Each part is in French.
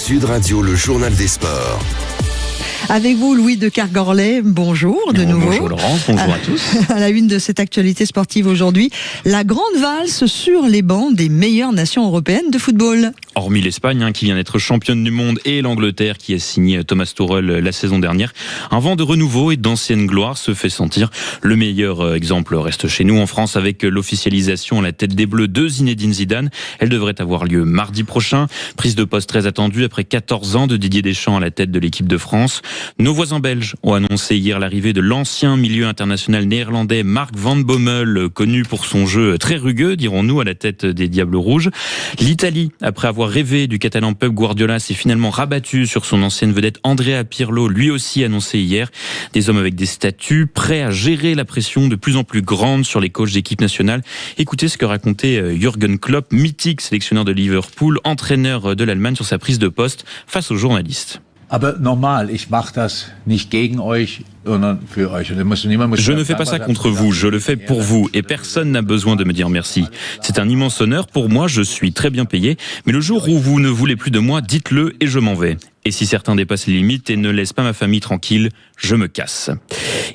Sud Radio, le journal des sports. Avec vous, Louis de Kergorlet, bonjour de nouveau. Bonjour Laurence, bonjour à tous. À la une de cette actualité sportive aujourd'hui, la grande valse sur les bancs des meilleures nations européennes de football. Hormis l'Espagne qui vient d'être championne du monde et l'Angleterre qui a signé Thomas Tuchel la saison dernière, un vent de renouveau et d'ancienne gloire se fait sentir. Le meilleur exemple reste chez nous en France avec l'officialisation à la tête des Bleus de Zinedine Zidane. Elle devrait avoir lieu mardi prochain. Prise de poste très attendue après 14 ans de Didier Deschamps à la tête de l'équipe de France. Nos voisins belges ont annoncé hier l'arrivée de l'ancien milieu international néerlandais Mark van Bommel, connu pour son jeu très rugueux, dirons-nous, à la tête des Diables Rouges. L'Italie, après avoir rêvé du catalan Pep Guardiola, s'est finalement rabattue sur son ancienne vedette Andrea Pirlo, lui aussi annoncé hier. Des hommes avec des statuts, prêts à gérer la pression de plus en plus grande sur les coachs d'équipe nationale. Écoutez ce que racontait Jürgen Klopp, mythique sélectionneur de Liverpool, entraîneur de l'Allemagne, sur sa prise de poste face aux journalistes. Aber normal, ich mache das nicht gegen euch, sondern für euch. Je ne fais pas ça contre vous, je le fais pour vous et personne n'a besoin de me dire merci. C'est un immense honneur pour moi, je suis très bien payé, mais le jour où vous ne voulez plus de moi, dites-le et je m'en vais. Et si certains dépassent les limites et ne laissent pas ma famille tranquille, je me casse.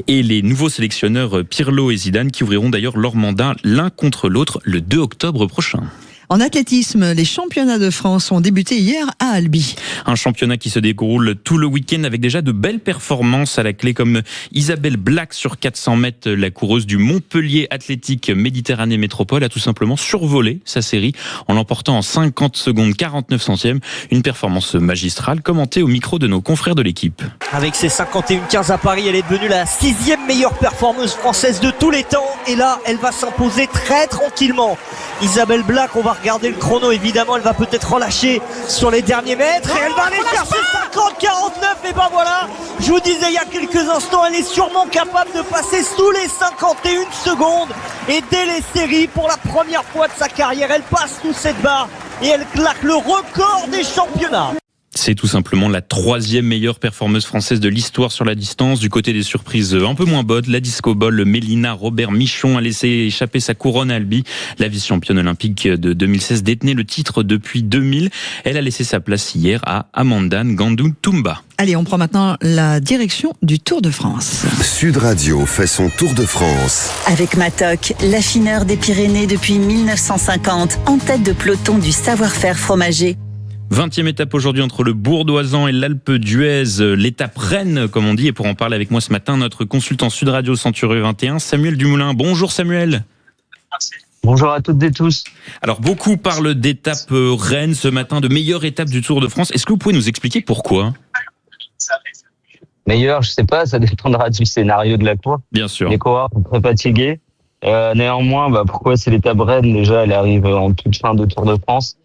Et les nouveaux sélectionneurs Pirlo et Zidane qui ouvriront d'ailleurs leur mandat l'un contre l'autre le 2 octobre prochain. En athlétisme, les championnats de France ont débuté hier à Albi. Un championnat qui se déroule tout le week-end avec déjà de belles performances à la clé comme Isabelle Black sur 400 mètres. La coureuse du Montpellier Athlétique Méditerranée Métropole a tout simplement survolé sa série en l'emportant en 50 secondes 49 centièmes. Une performance magistrale commentée au micro de nos confrères de l'équipe. Avec ses 51-15 à Paris, elle est devenue la 6e meilleure performeuse française de tous les temps. Et là, elle va s'imposer très tranquillement. Isabelle Black, on va regarder le chrono, évidemment, elle va peut-être relâcher sur les derniers mètres et elle va aller chercher 50-49 et ben voilà, je vous disais il y a quelques instants, elle est sûrement capable de passer sous les 51 secondes et dès les séries, pour la première fois de sa carrière, elle passe sous cette barre et elle claque le record des championnats. C'est tout simplement la 3e meilleure performeuse française de l'histoire sur la distance. Du côté des surprises un peu moins bonnes, la disco ball, Mélina Robert-Michon a laissé échapper sa couronne à Albi. La vice-championne olympique de 2016 détenait le titre depuis 2000. Elle a laissé sa place hier à Amanda Ngandou-Toumba. Allez, on prend maintenant la direction du Tour de France. Sud Radio fait son Tour de France. Avec Matok, l'affineur des Pyrénées depuis 1950, en tête de peloton du savoir-faire fromager. 20e étape aujourd'hui entre le Bourdoisan et l'Alpe d'Huez, l'étape reine comme on dit. Et pour en parler avec moi ce matin, notre consultant Sud Radio Centurieux 21, Samuel Dumoulin. Bonjour Samuel. Bonjour à toutes et tous. Alors beaucoup parlent d'étape reine ce matin, de meilleure étape du Tour de France. Est-ce que vous pouvez nous expliquer pourquoi ? Meilleur, je sais pas, ça dépendra du scénario de la course. Bien sûr. Les coureurs sont très fatigués. Néanmoins, pourquoi c'est l'étape reine ? Déjà, elle arrive en toute fin de Tour de France,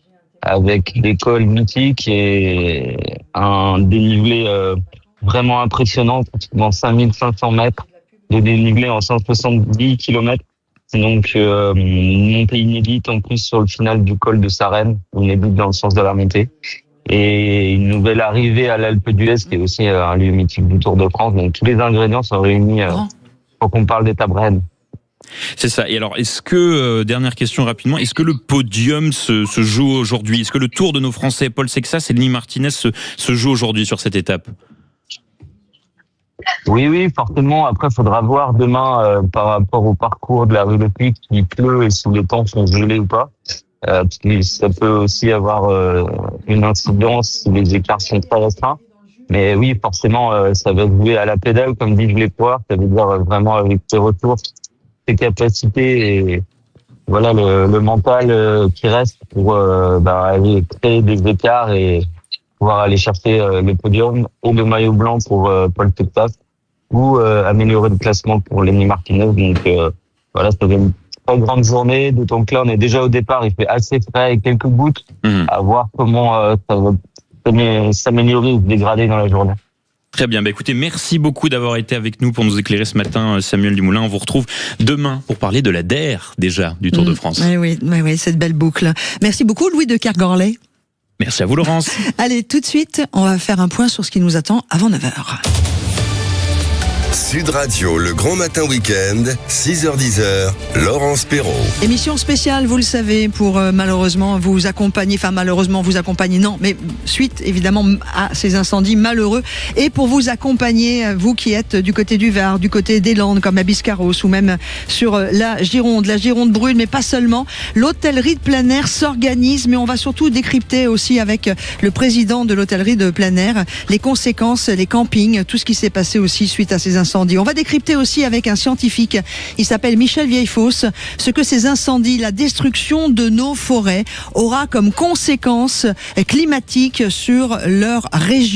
avec des cols mythiques et un dénivelé vraiment impressionnant, pratiquement 5500 mètres de dénivelé en 170 km. C'est donc une montée inédite en plus sur le final du col de Sarenne, inédite dans le sens de la montée. Et une nouvelle arrivée à l'Alpe d'Huez, qui est aussi un lieu mythique du Tour de France. Donc tous les ingrédients sont réunis pour qu'on parle d'étape reine. C'est ça. Et alors, est-ce que, dernière question rapidement, est-ce que le podium se joue aujourd'hui ? Est-ce que le Tour de nos Français, Paul Sexas et Denis Martinez, se joue aujourd'hui sur cette étape ? Oui, forcément. Après, il faudra voir demain par rapport au parcours de la rue Le Puy, qu'il pleut et si les temps sont gelés ou pas. Parce que ça peut aussi avoir une incidence si les écarts sont très restreints. Mais oui, forcément, ça va jouer à la pédale, comme disent les coureurs. Ça veut dire vraiment avec ses retours, ses capacités et voilà le mental qui reste pour aller créer des écarts et pouvoir aller chercher le podium ou le maillot blanc pour Paul Sexas ou améliorer le classement pour Lenny Martinez. Donc voilà, ça va une très grande journée, d'autant que là on est déjà au départ, il fait assez frais avec quelques gouttes, à voir comment ça va s'améliorer ou se dégrader dans la journée. Très bien, écoutez, merci beaucoup d'avoir été avec nous pour nous éclairer ce matin, Samuel Dumoulin. On vous retrouve demain pour parler de la DER, déjà, du Tour de France. Oui, cette belle boucle. Merci beaucoup, Louis de Kergorlet. Merci à vous, Laurence. Allez, tout de suite, on va faire un point sur ce qui nous attend avant 9h. Sud Radio, le grand matin week-end, 6h-10h, Laurence Perrault. Émission spéciale, vous le savez, pour malheureusement vous accompagner, non, mais suite évidemment à ces incendies malheureux, et pour vous accompagner, vous qui êtes du côté du Var, du côté des Landes, comme à Biscarrosse, ou même sur la Gironde brûle, mais pas seulement. L'hôtellerie de plein air s'organise, mais on va surtout décrypter aussi avec le président de l'hôtellerie de plein air les conséquences, les campings, tout ce qui s'est passé aussi suite à ces incendies. On va décrypter aussi avec un scientifique, il s'appelle Michel Vieillefosse, ce que ces incendies, la destruction de nos forêts aura comme conséquences climatiques sur leur région.